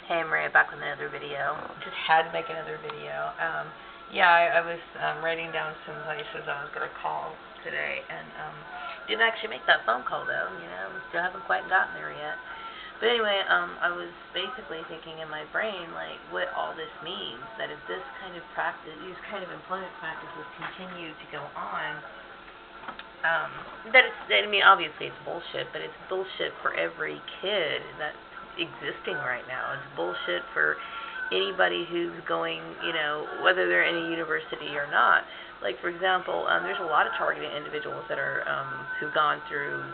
Hey Maria, back with another video. Just had to make another video. Yeah, I was writing down some places I was going to call today, and didn't actually make that phone call though. Still haven't quite gotten there yet. But anyway, I was basically thinking in my brain like what all this means. That if this kind of practice, these kind of employment practices continue to go on, obviously it's bullshit, but it's bullshit for every kid that's existing right now. It's bullshit for anybody who's going, whether they're in a university or not. Like, for example, there's a lot of targeted individuals that are, who've gone through,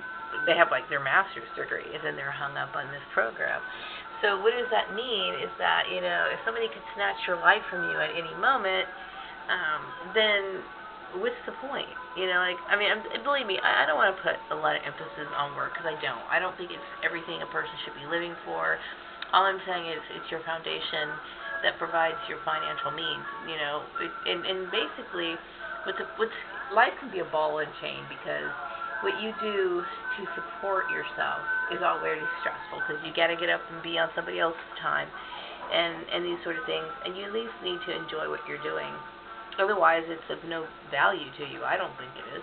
they have like their master's degree, and then they're hung up on this program. So what does that mean is that, if somebody could snatch your life from you at any moment, then what's the point? Believe me, I don't want to put a lot of emphasis on work, because I don't. I don't think it's everything a person should be living for. All I'm saying is it's your foundation that provides your financial means. And basically, life can be a ball and chain, because what you do to support yourself is already stressful, because you got to get up and be on somebody else's time, and these sort of things. And you at least need to enjoy what you're doing. Otherwise, it's of no value to you. I don't think it is.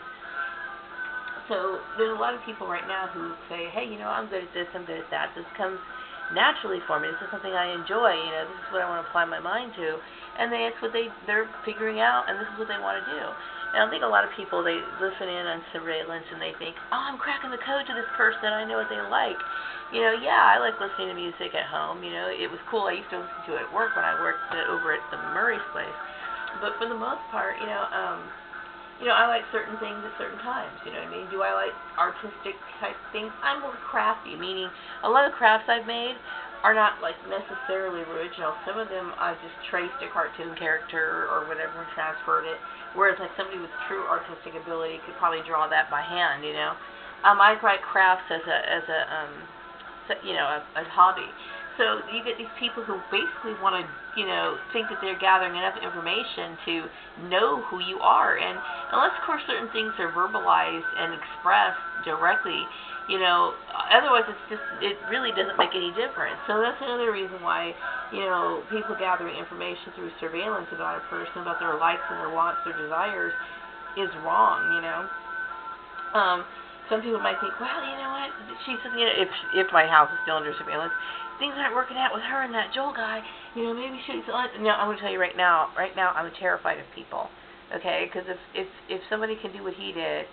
So there's a lot of people right now who say, hey, I'm good at this, I'm good at that. This comes naturally for me. This is something I enjoy. This is what I want to apply my mind to. And that's what they're figuring out, and this is what they want to do. And I think a lot of people, they listen in on surveillance, and they think, I'm cracking the code to this person. I know what they like. Yeah, I like listening to music at home. It was cool. I used to listen to it at work when I worked over at the Murray's place. But for the most part, I like certain things at certain times. You know what I mean? Do I like artistic type things? I'm more crafty, meaning a lot of crafts I've made are not like necessarily original. Some of them I just traced a cartoon character or whatever and transferred it. Whereas like somebody with true artistic ability could probably draw that by hand. I write crafts as a hobby. So you get these people who basically want to, think that they're gathering enough information to know who you are. And unless, of course, certain things are verbalized and expressed directly, otherwise it really doesn't make any difference. So that's another reason why, people gathering information through surveillance about a person, about their likes and their wants, their desires, is wrong, Some people might think, well, you know what, if my house is still under surveillance, things aren't working out with her and that Joel guy, maybe she's... No, I'm going to tell you right now, I'm terrified of people, okay? Because if somebody can do what he did,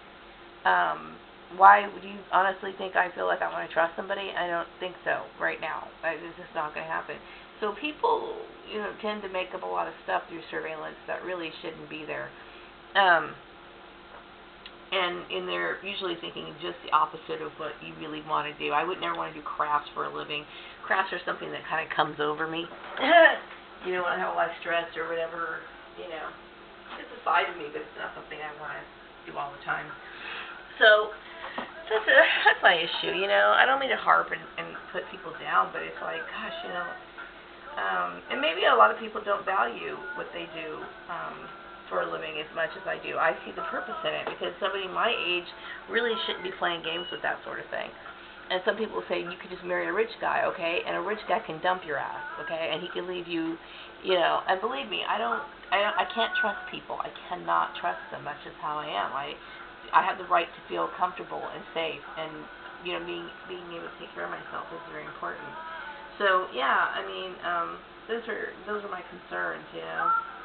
why would you honestly think I feel like I want to trust somebody? I don't think so right now. It's just not going to happen. So people, tend to make up a lot of stuff through surveillance that really shouldn't be there. And they're usually thinking just the opposite of what you really want to do. I would never want to do crafts for a living. Crafts are something that kind of comes over me. When I have a lot of stress or whatever, it's a side of me, but it's not something I want to do all the time. So that's my issue, I don't mean to harp and put people down, but it's like, gosh, and maybe a lot of people don't value what they do, for a living as much as I do. I see the purpose in it, because somebody my age really shouldn't be playing games with that sort of thing. And some people say you could just marry a rich guy, okay? And a rich guy can dump your ass, okay? And he can leave you, And believe me, I can't trust people. I cannot trust them. That's just how I am. I have the right to feel comfortable and safe, and being able to take care of myself is very important. So yeah, those are my concerns,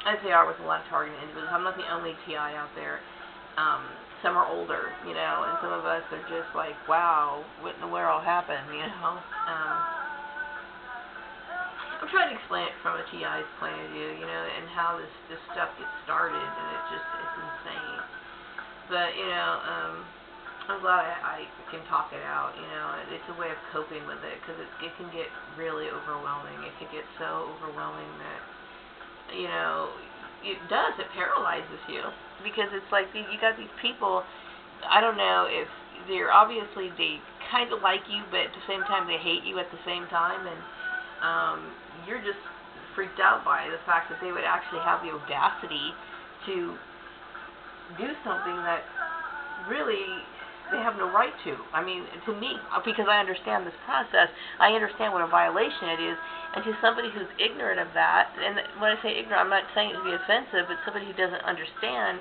As they are with a lot of targeted individuals. I'm not the only TI out there. Some are older, and some of us are just like, wow, what in the world happened, I'm trying to explain it from a TI's point of view, and how this stuff gets started, and it's insane. But, I'm glad I can talk it out, It's a way of coping with it, because it can get really overwhelming. It can get so overwhelming that, it does. It paralyzes you, because it's like you got these people. I don't know if they kind of like you, but at the same time they hate you at the same time, and you're just freaked out by the fact that they would actually have the audacity to do something that really they have no right to. I mean, to me, because I understand this process, I understand what a violation it is, and to somebody who's ignorant of that, and when I say ignorant, I'm not saying it to be offensive, but somebody who doesn't understand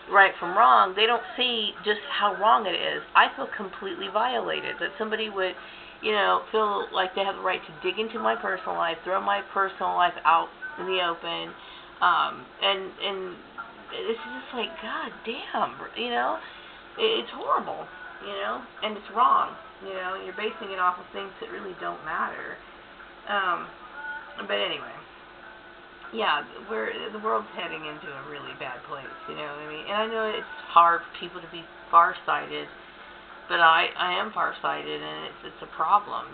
right from wrong, they don't see just how wrong it is. I feel completely violated that somebody would, feel like they have the right to dig into my personal life, throw my personal life out in the open, and it's just like, God damn, it's horrible, and it's wrong, and you're basing it off of things that really don't matter. But anyway, yeah, the world's heading into a really bad place, you know what I mean? And I know it's hard for people to be farsighted, but I am farsighted, and it's a problem,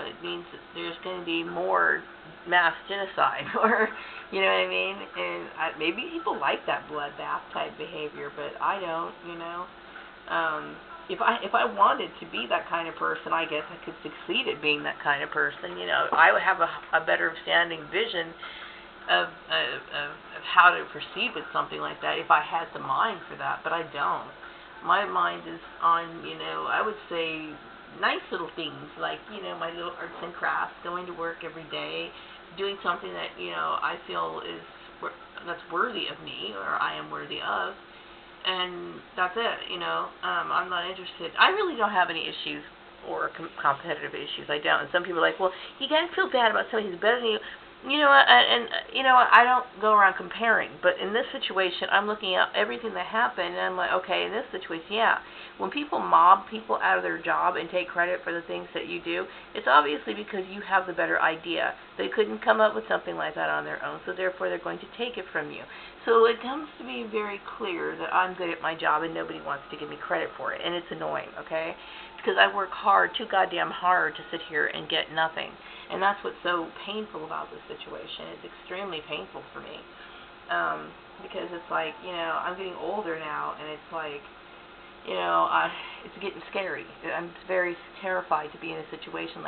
It means that there's going to be more mass genocide, or, you know what I mean? And maybe people like that bloodbath type behavior, but I don't, If I wanted to be that kind of person, I guess I could succeed at being that kind of person, I would have a better standing vision of how to proceed with something like that if I had the mind for that, but I don't. My mind is on, I would say nice little things like, my little arts and crafts, going to work every day, doing something that, I feel that's worthy of me, or I am worthy of, and that's it, I'm not interested. I really don't have any issues or competitive issues. I don't. And some people are like, well, you guys feel bad about somebody who's better than you. I don't go around comparing, but in this situation, I'm looking at everything that happened, and I'm like, okay, in this situation, yeah. When people mob people out of their job and take credit for the things that you do, it's obviously because you have the better idea. They couldn't come up with something like that on their own, so therefore they're going to take it from you. So it comes to be very clear that I'm good at my job and nobody wants to give me credit for it, and it's annoying, okay? Because I work hard, too goddamn hard, to sit here and get nothing. And that's what's so painful about this situation. It's extremely painful for me. Because it's like, I'm getting older now, and it's like, it's getting scary. I'm very terrified to be in a situation like